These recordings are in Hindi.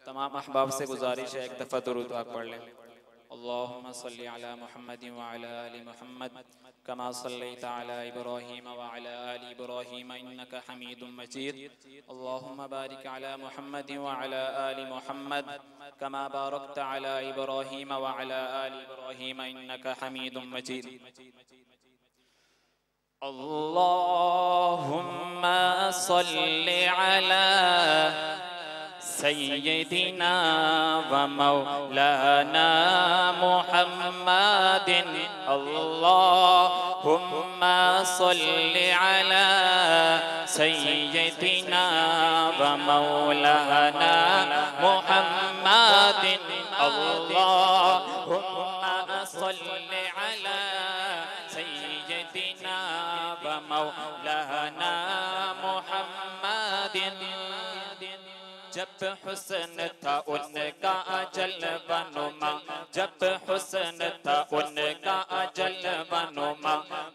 तमाम अहबाब से गुजारिश है एक दफ़ा दुरूद पाक पढ़ लें। अल्लाहुम्मा सल्ली अला मुहम्मद व अला आलि मुहम्मद कमा सल्लैता अला इब्राहीम व अला आलि इब्राहीम इन्नका हमीदुम मजीद। अल्लाहुम्मा बारिक अला मुहम्मद व अला आलि मुहम्मद कमा बारकता अला इब्राहीम व अला आलि इब्राहीम इन्नका हमीदुम मजीद। अल्लाहुम्मा सल्ली अला सय्यिदिना व मौलाना मुहम्मदिन। अल्लाहुम्मा सल्ली अला सय्यिदिना व मौलाना मुहम्मदिन। अल्लाहुम्मा सल्ली अला सय्यिदिना व मौलाना मुहम्मदिन। जब हुस्न था उनका जलवा नुमा, जब हुस्न था उनका जलवा नुमा,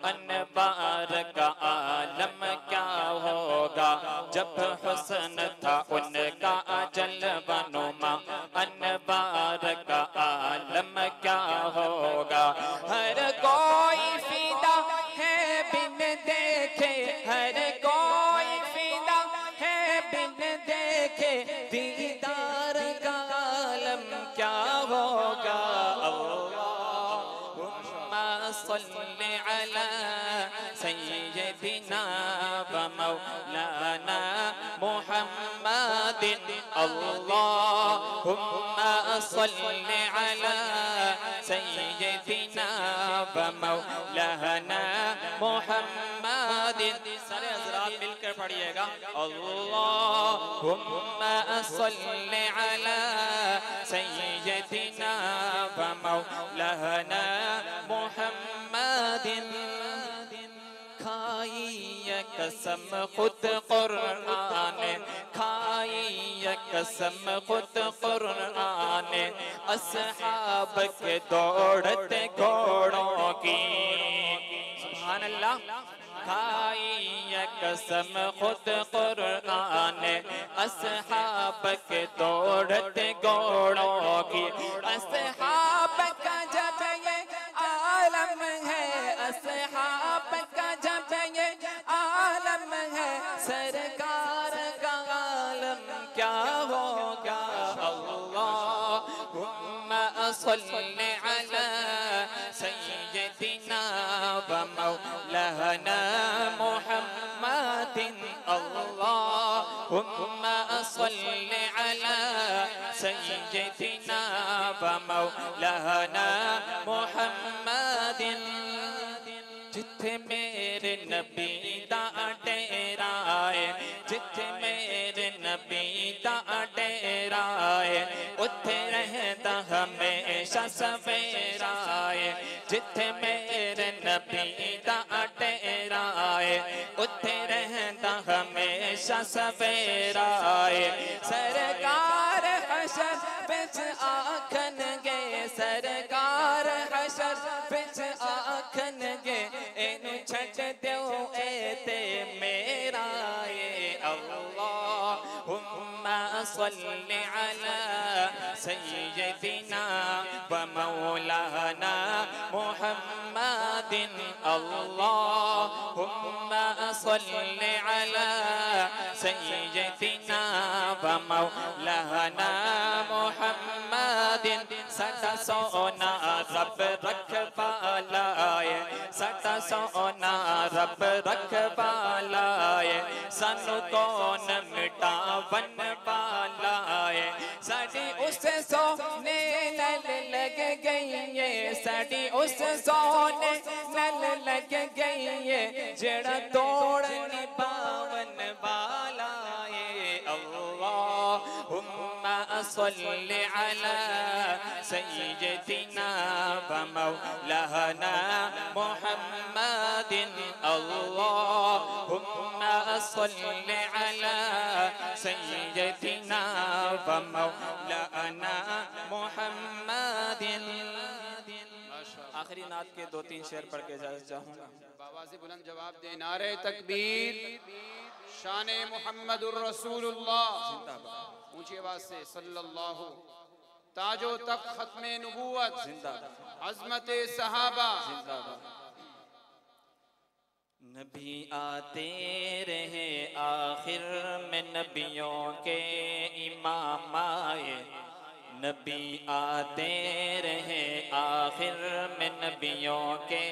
अनवार का आलम क्या होगा। जब हुस्न था उनका जलवा नुमा, अनवार का आलम क्या होगा। हर कोई फिदा है बिन देखे, हर कोई फिदा है बिन देखे, दीदार का आलम क्या होगा। अल्लाहुम्मा सल्ली अला सय्यिदिना व मौलाना मुहम्मदिन। अल्लाहुम्मा सल्ली अला सय्यिदिना व मौलाना मुहम्मदिन। सारे हज़रात मिलकर पढ़िएगा। अल्लाहुम्मा सल्ली अला सय्यिदिना व मौलाना मुहम्मदिन। खाई ये कसम खुद कुरान, खाई ये कसम खुद कुरान, अस्हाब के दौड़ते घोड़ों की। सुभान अल्लाह। खाई ये कसम खुद कुरान, अस्हाब के दौड़ते घोड़ों की। अस्हाब का जब ये आलम है, अस्हाब का जब ये आलम है, सरकार का आलम क्या होगा। अल्लाहुम्मा सल्ली अला सय्यिदिना व मौलाना मुहम्मदिन। अल्लाहुम्मा सल्ली अला सय्यिदिना व मौलाना मुहम्मदिन। जिथे मेरे नबी दा डेरा है, जिथे मेरे नबी दा डेरा है, उथे रहता हमेशा सवेरा है। जिथे मेरे नबी दा डेरा है, उथे रहता हमेशा सवेरा है। सरकार हशर बिच आखन गे, सरकार हशर बिच आखन गे, इनु छट दो ए ते मेरा ये। अल्लाहुम्मा सल्ली अला सय्यिदिना व मौलाना मुहम्मदिन। अल्लाहुम्मा सल्ली अला सय्यिदिना व मौलाना मुहम्मदिन। सदा सोना रब रखवाला है, सदा सोना रब रखवाला है, सानू कौन मिटावन वाला है। साडी उस सोने नल लग गई है, साडी उस सोने नल लग गई है, जेड़ा तोड़ निभावन वाला है। अल्लाहुम्मा सल्ली अला सय्यिदिना व मौलाना मुहम्मदिन। अल्लाहुम्मा सल्ली अला सय्यिदिना व मौलाना मुहम्मदिन। आखिरी नात के 2-3 शेर पढ़ के इजाजत चाहूँगा। बाबा से बुलंद जवाब दे। नारे तकबीर, शान मुहम्मदुर रसूलुल्लाह। ऊंची आवाज से सल्लल्लाहु। ताजो तक खत्मे नबूवत जिंदाबाद, अजमत सहाबा जिंदाबाद। नबी आते रहे आखिर में नबियों के इमाम आए, नबी आते रहे आखिर में नबियों के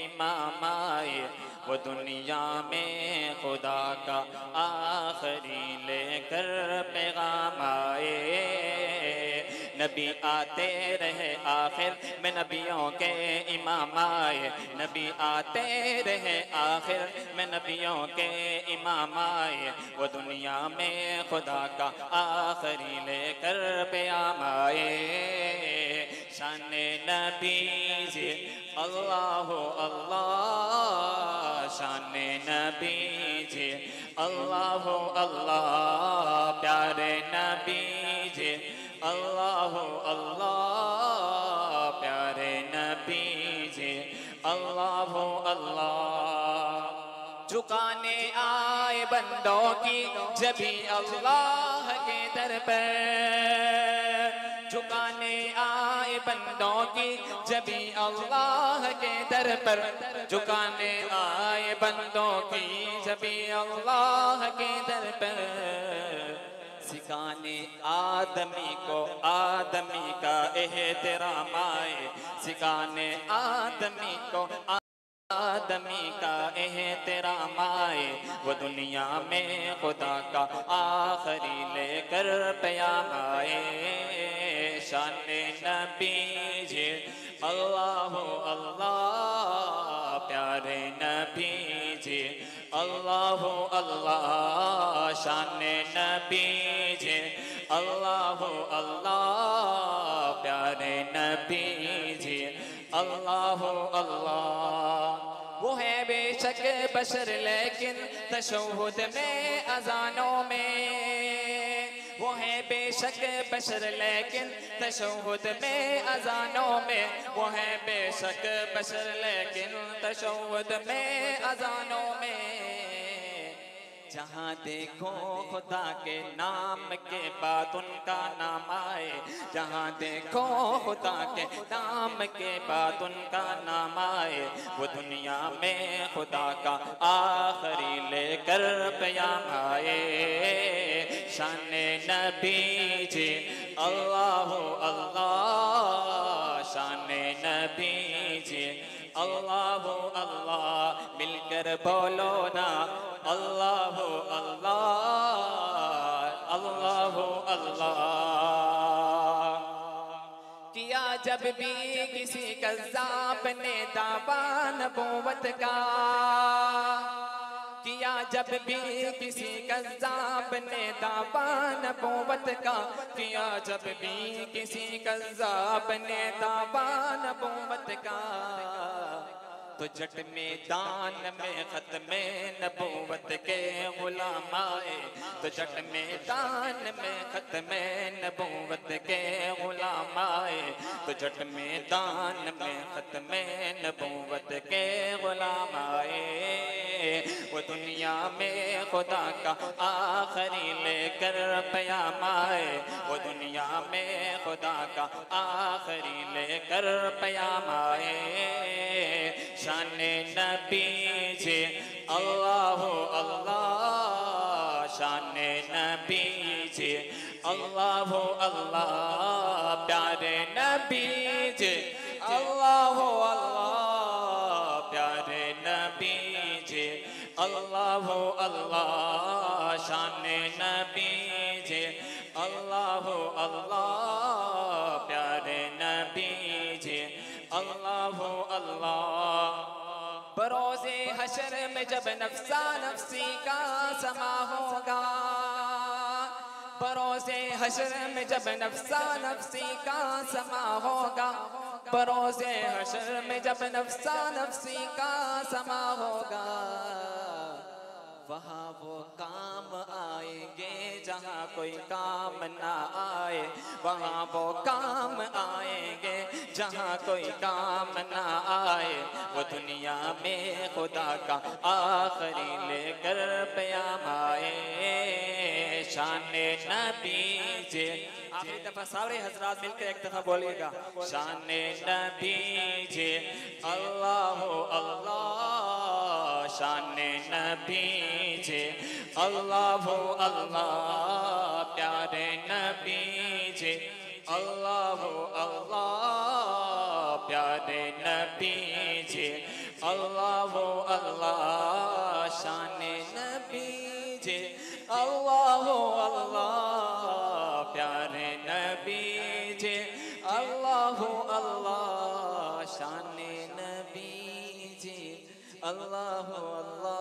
इमाम आए, वो दुनिया में खुदा का आखिरी लेकर पैगाम आए। नबी आते रहे आखिर में नबियों के इमाम आए, नबी आते रहे आखिर में नबियों के इमाम आए, वो दुनिया में खुदा का आखिरी लेकर पैगाम आए। शान नबी जी अल्लाह अल्लाह, शान नबी जी अल्लाह अल्लाह, प्यारे नबी जी अल्लाह अल्लाह, प्यारे नबी जी अल्लाह अल्लाह। झुकाने आए बंदों की जबी अल्लाह के दर पर, झुकाने आए बंदों की जबी अल्लाह के दर पर, झुकाने आए बंदों की जबी अल्लाह के दर पर। सिखाने आदमी को आदमी का एहतराम आए, सिखाने आदमी को आदमी का एहतराम आए, वो दुनिया में खुदा का आखिरी लेकर पैगाम आए। शान नबी जी अल्लाह अल्लाह, प्यारे नबी जी अल्लाह अल्लाह, शान नबी जी अल्लाह अल्लाह, प्यारे नबी जी अल्लाह अल्लाह। वो है बेशक बशर लेकिन तशहुद में अजानों में, वो है बेशक बशर लेकिन तशहुद में अजानों में, वो है बेशक बशर लेकिन तशहुद में अजानों में। जहाँ देखो खुदा के नाम के बाद उनका नाम आए, जहाँ देखो खुदा के नाम के बाद उनका नाम आए, वो दुनिया में खुदा का आखिरी लेकर पैगाम आए। शान नबी जी अल्लाह अल्लाह, शान नबी जी अल्लाह अल्लाह, मिलकर बोलो ना अल्लाह अल्लाह, अल्लाह अल्लाह। किया जब भी किसी कज़्ज़ाब ने दावा नबूवत का, किया जब भी किसी कज़्ज़ाब ने दावा नबूवत का, किया जब भी किसी कज़्ज़ाब ने दावा नबूवत का, तो जट मैदान में खत्मे नबूवत के गुलाम आए, तो जट मैदान में खत्मे नबूवत के गुलाम आए, तो जट मैदान में खत्मे नबूवत के गुलाम आए। वो दुनिया में खुदा का आखिरी लेकर पैगाम आए, वो दुनिया में खुदा का आखिरी लेकर पैगाम आए। शान नबी जी अल्लाह अल्लाह, शान नबी जी अल्लाह अल्लाह, प्यारे नबी जी अल्लाह अल्लाह, प्यारे नबी जी अल्लाह अल्लाह, शान नबी जी अल्लाह अल्लाह, प्यारे नबी जी अल्लाह अल्लाह। बरोज़े हशर में जब नफ्सा नफ्सी का समा होगा, बरोज़े हशर में जब नफ्सा नफ्सी का समा होगा, बरोज़े हशर में जब नफ्सा नफ्सी का समा होगा, वहाँ वो काम आएंगे जहाँ कोई काम ना आए, वहाँ वो काम आएंगे जहाँ कोई काम ना आए। वो दुनिया में खुदा का आखिरी लेकर पैगाम आए। शाने नबी जे। आखिरी दफा सारे हजरात मिलकर एक दफा बोलिएगा, शाने नबी जे अल्लाह अल्लाह, शाने नबी जे अल्लाह अल्लाह, प्यारे नबी जे अल्लाह अल्लाह, प्यारे नबी जे अल्लाह अल्लाह, शाने नबी जे अल्लाह अल्लाह, प्यारे नबी जे अल्लाह अल्लाह, शाने नबी जे अल्लाह अल्लाह,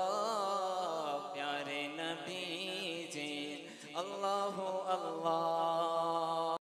प्यारे नबी जे अल्लाह अल्लाह।